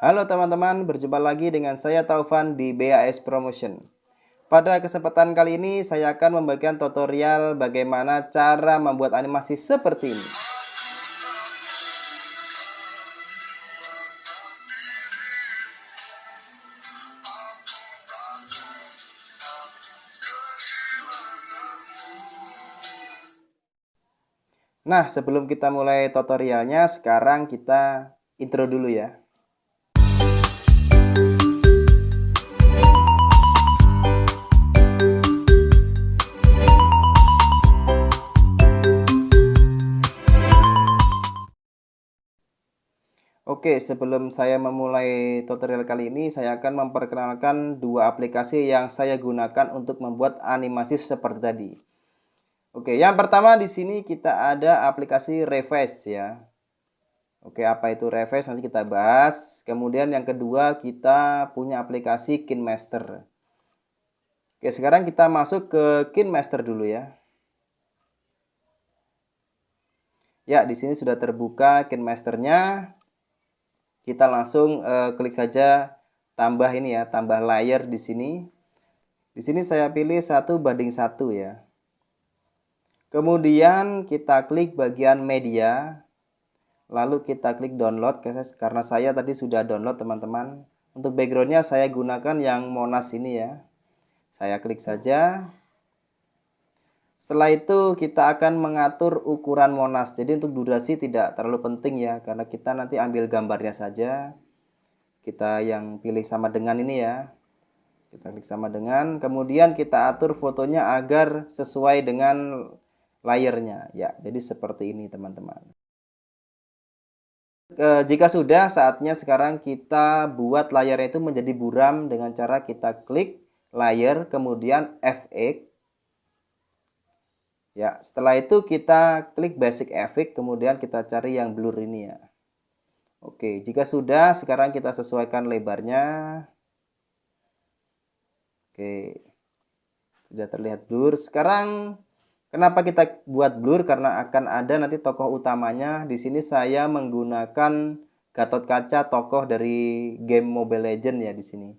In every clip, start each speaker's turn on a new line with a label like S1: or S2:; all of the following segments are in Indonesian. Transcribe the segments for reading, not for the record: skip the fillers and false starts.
S1: Halo teman-teman, berjumpa lagi dengan saya Taufan di BAS Promotion. Pada kesempatan kali ini saya akan membagikan tutorial bagaimana cara membuat animasi seperti ini. Nah, sebelum kita mulai tutorialnya, sekarang kita intro dulu ya. Oke, sebelum saya memulai tutorial kali ini, saya akan memperkenalkan dua aplikasi yang saya gunakan untuk membuat animasi seperti tadi. Oke, yang pertama di sini kita ada aplikasi Reface ya. Oke, apa itu Reface nanti kita bahas. Kemudian yang kedua kita punya aplikasi KineMaster. Oke, sekarang kita masuk ke KineMaster dulu ya. Ya, di sini sudah terbuka KineMasternya. Kita langsung klik saja tambah ini ya, tambah layer di sini. Di sini saya pilih 1:1 ya. Kemudian kita klik bagian media. Lalu kita klik download karena saya tadi sudah download teman-teman. Untuk backgroundnya saya gunakan yang Monas ini ya. Saya klik saja. Setelah itu kita akan mengatur ukuran Monas. Jadi untuk durasi tidak terlalu penting ya, karena kita nanti ambil gambarnya saja. Kita yang pilih sama dengan ini ya. Kita klik sama dengan, kemudian kita atur fotonya agar sesuai dengan layernya ya. Jadi seperti ini teman-teman. Jika sudah, saatnya sekarang kita buat layarnya itu menjadi buram dengan cara kita klik layer, kemudian FX. Ya, setelah itu kita klik basic effect, kemudian kita cari yang blur ini ya. Oke, jika sudah, sekarang kita sesuaikan lebarnya. Oke, sudah terlihat blur. Sekarang kenapa kita buat blur? Karena akan ada nanti tokoh utamanya. Di sini saya menggunakan Gatot-Kaca, tokoh dari game Mobile Legends ya di sini.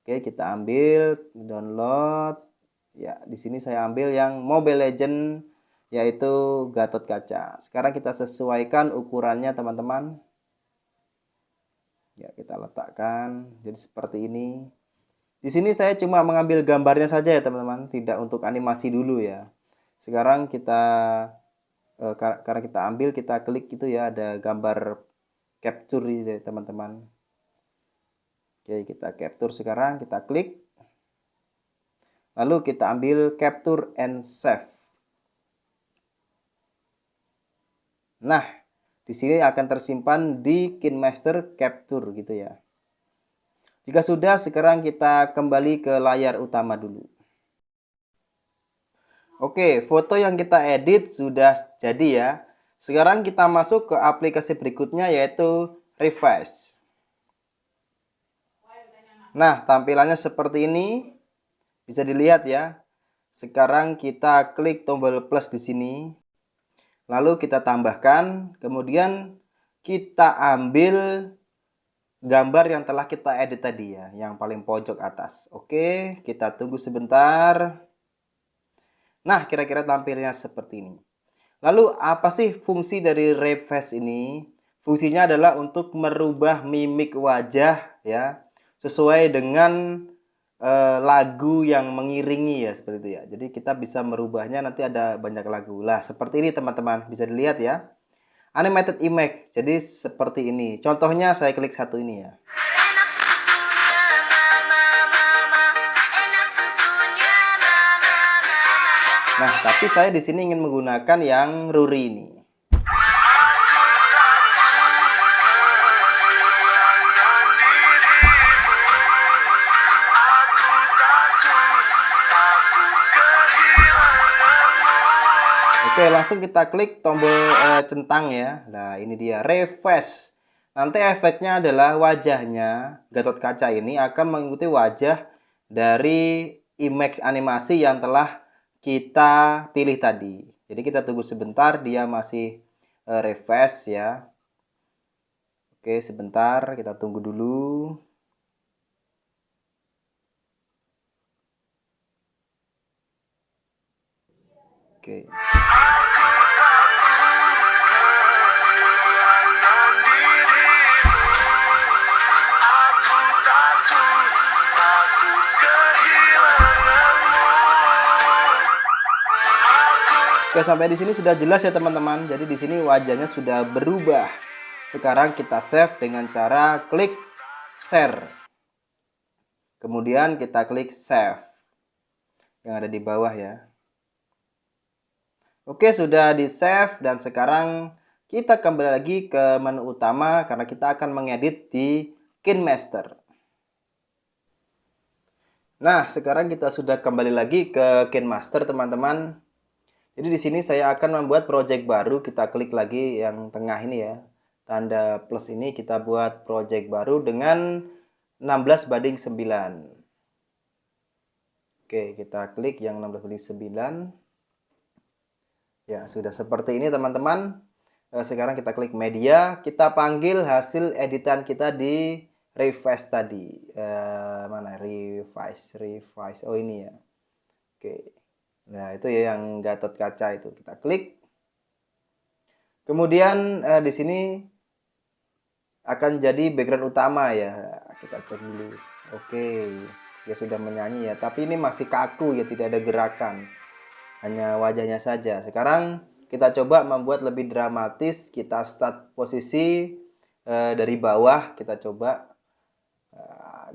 S1: Oke, kita ambil download. Ya, di sini saya ambil yang Mobile Legends yaitu Gatot-Kaca. Sekarang kita sesuaikan ukurannya teman-teman. Ya, kita letakkan jadi seperti ini. Di sini saya cuma mengambil gambarnya saja ya teman-teman, tidak untuk animasi dulu ya. Sekarang kita karena kita ambil, kita klik itu ya, ada gambar capture ya teman-teman. Oke, kita capture sekarang, kita klik. Lalu kita ambil capture and save. Nah, di sini akan tersimpan di KineMaster Capture gitu ya. Jika sudah, sekarang kita kembali ke layar utama dulu. Oke, foto yang kita edit sudah jadi ya. Sekarang kita masuk ke aplikasi berikutnya yaitu Reface. Nah, tampilannya seperti ini. Bisa dilihat ya. Sekarang kita klik tombol plus di sini. Lalu kita tambahkan, kemudian kita ambil gambar yang telah kita edit tadi ya, yang paling pojok atas. Oke, kita tunggu sebentar. Nah, kira-kira tampilnya seperti ini. Lalu apa sih fungsi dari Reface ini? Fungsinya adalah untuk merubah mimik wajah ya, sesuai dengan lagu yang mengiringi ya, seperti itu ya. Jadi kita bisa merubahnya, nanti ada banyak lagu. Lah, seperti ini teman-teman, bisa dilihat ya. Animated image. Jadi seperti ini. Contohnya saya klik satu ini ya. Nah, tapi saya di sini ingin menggunakan yang Ruri ini. Oke, langsung kita klik tombol centang ya. Nah, ini dia Reface. Nanti efeknya adalah wajahnya Gatot-Kaca ini akan mengikuti wajah dari image animasi yang telah kita pilih tadi. Jadi kita tunggu sebentar, dia masih Reface ya. Oke, sebentar kita tunggu dulu. Oke. Oke, sampai di sini sudah jelas ya teman-teman. Jadi di sini wajahnya sudah berubah. Sekarang kita save dengan cara klik share. Kemudian kita klik save yang ada di bawah ya. Oke, sudah di save dan sekarang kita kembali lagi ke menu utama karena kita akan mengedit di KineMaster. Nah, sekarang kita sudah kembali lagi ke KineMaster teman-teman. Jadi di sini saya akan membuat project baru. Kita klik lagi yang tengah ini ya. Tanda plus ini kita buat project baru dengan 16:9. Oke, kita klik yang 16:9. Ya, sudah seperti ini teman-teman. Sekarang kita klik media. Kita panggil hasil editan kita di revise tadi. Mana? Revise. Oh, ini ya. Oke. Nah, itu ya yang Gatot Kaca itu. Kita klik. Kemudian di sini akan jadi background utama ya. Kita cek dulu. Oke, dia sudah menyanyi ya. Tapi ini masih kaku ya, tidak ada gerakan. Hanya wajahnya saja. Sekarang kita coba membuat lebih dramatis. Kita start posisi dari bawah. Kita coba.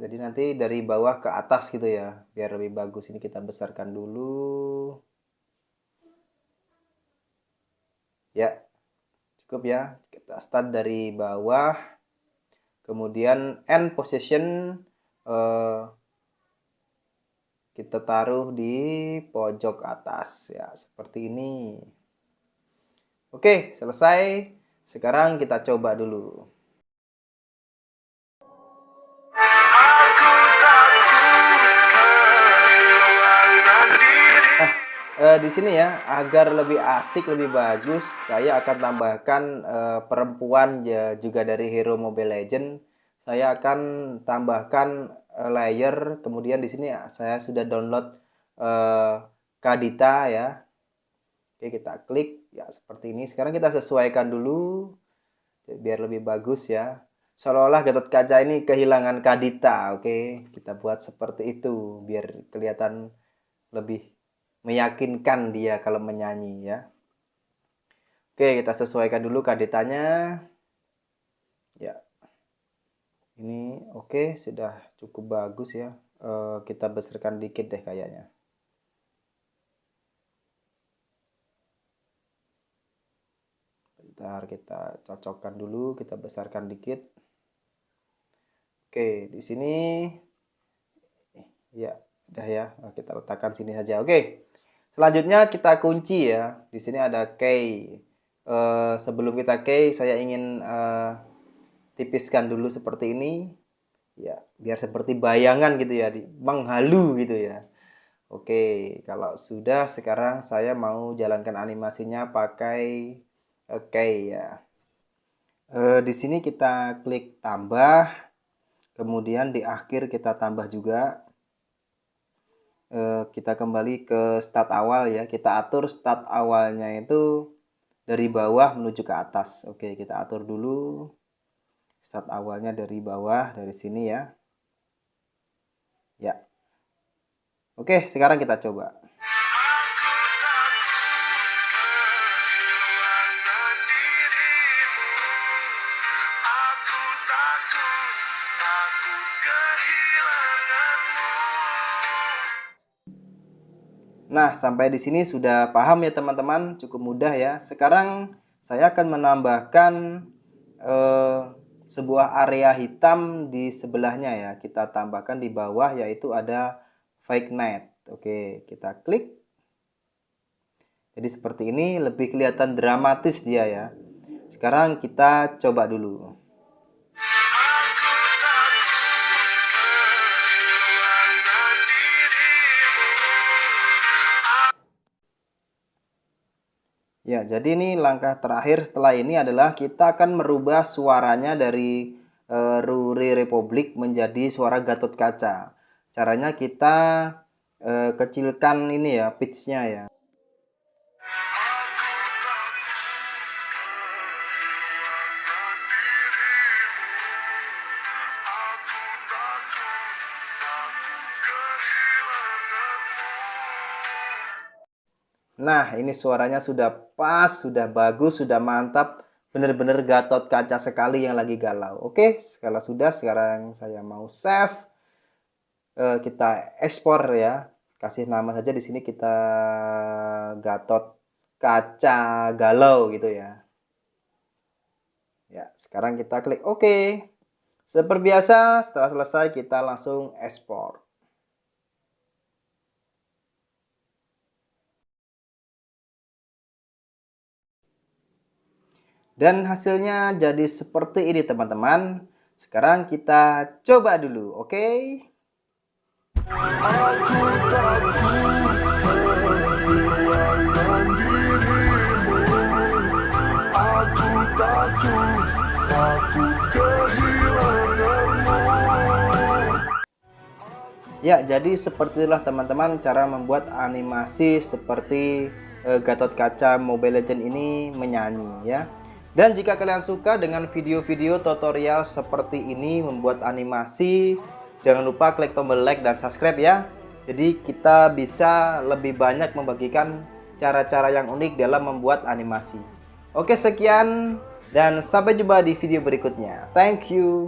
S1: Jadi nanti dari bawah ke atas gitu ya, biar lebih bagus. Ini kita besarkan dulu. Ya, cukup ya. Kita start dari bawah. Kemudian end position kita taruh di pojok atas ya, seperti ini. Oke, selesai. Sekarang kita coba dulu. Di sini ya, agar lebih asik, lebih bagus, saya akan tambahkan perempuan ya, juga dari Hero Mobile Legends. Saya akan tambahkan layer. Kemudian di sini saya sudah download Kadita ya. Oke, kita klik ya seperti ini. Sekarang kita sesuaikan dulu biar lebih bagus ya. Seolah-olah Gatot Kaca ini kehilangan Kadita. Oke, kita buat seperti itu biar kelihatan lebih meyakinkan dia kalau menyanyi ya. Oke, kita sesuaikan dulu kaditanya. Ya. Ini oke, sudah cukup bagus ya. Kita besarkan dikit deh kayaknya. Bentar, kita cocokkan dulu, kita besarkan dikit. Oke, di sini ya, udah ya. Kita letakkan sini saja. Oke. Selanjutnya kita kunci ya. Di sini ada key. Sebelum kita key, saya ingin tipiskan dulu seperti ini. Ya, biar seperti bayangan gitu ya, menghalu gitu ya. Oke, kalau sudah sekarang saya mau jalankan animasinya pakai key ya. Di sini kita klik tambah. Kemudian di akhir kita tambah juga. Kita kembali ke start awal ya. Kita atur start awalnya itu dari bawah menuju ke atas. Oke, kita atur dulu start awalnya dari bawah, dari sini ya. Ya. Oke, sekarang kita coba. Nah, sampai di sini sudah paham ya teman-teman, cukup mudah ya. Sekarang saya akan menambahkan sebuah area hitam di sebelahnya ya. Kita tambahkan di bawah yaitu ada fake night. Oke, kita klik. Jadi seperti ini lebih kelihatan dramatis dia ya. Sekarang kita coba dulu. Ya, jadi ini langkah terakhir setelah ini adalah kita akan merubah suaranya dari Ruri Republik menjadi suara Gatot Kaca. Caranya kita kecilkan ini ya, pitch-nya ya. Nah, ini suaranya sudah pas, sudah bagus, sudah mantap. Benar-benar Gatot Kaca sekali yang lagi galau. Oke, kalau sudah, sekarang saya mau save. Kita ekspor ya. Kasih nama saja di sini kita Gatot Kaca galau gitu ya. Ya, sekarang kita klik OK. Seperti biasa, setelah selesai kita langsung ekspor. Dan hasilnya jadi seperti ini teman-teman. Sekarang kita coba dulu, oke? Ya, jadi seperti itulah teman-teman cara membuat animasi seperti Gatot Kaca Mobile Legends ini menyanyi ya. Dan jika kalian suka dengan video-video tutorial seperti ini membuat animasi, jangan lupa klik tombol like dan subscribe ya. Jadi kita bisa lebih banyak membagikan cara-cara yang unik dalam membuat animasi. Oke, sekian dan sampai jumpa di video berikutnya. Thank you.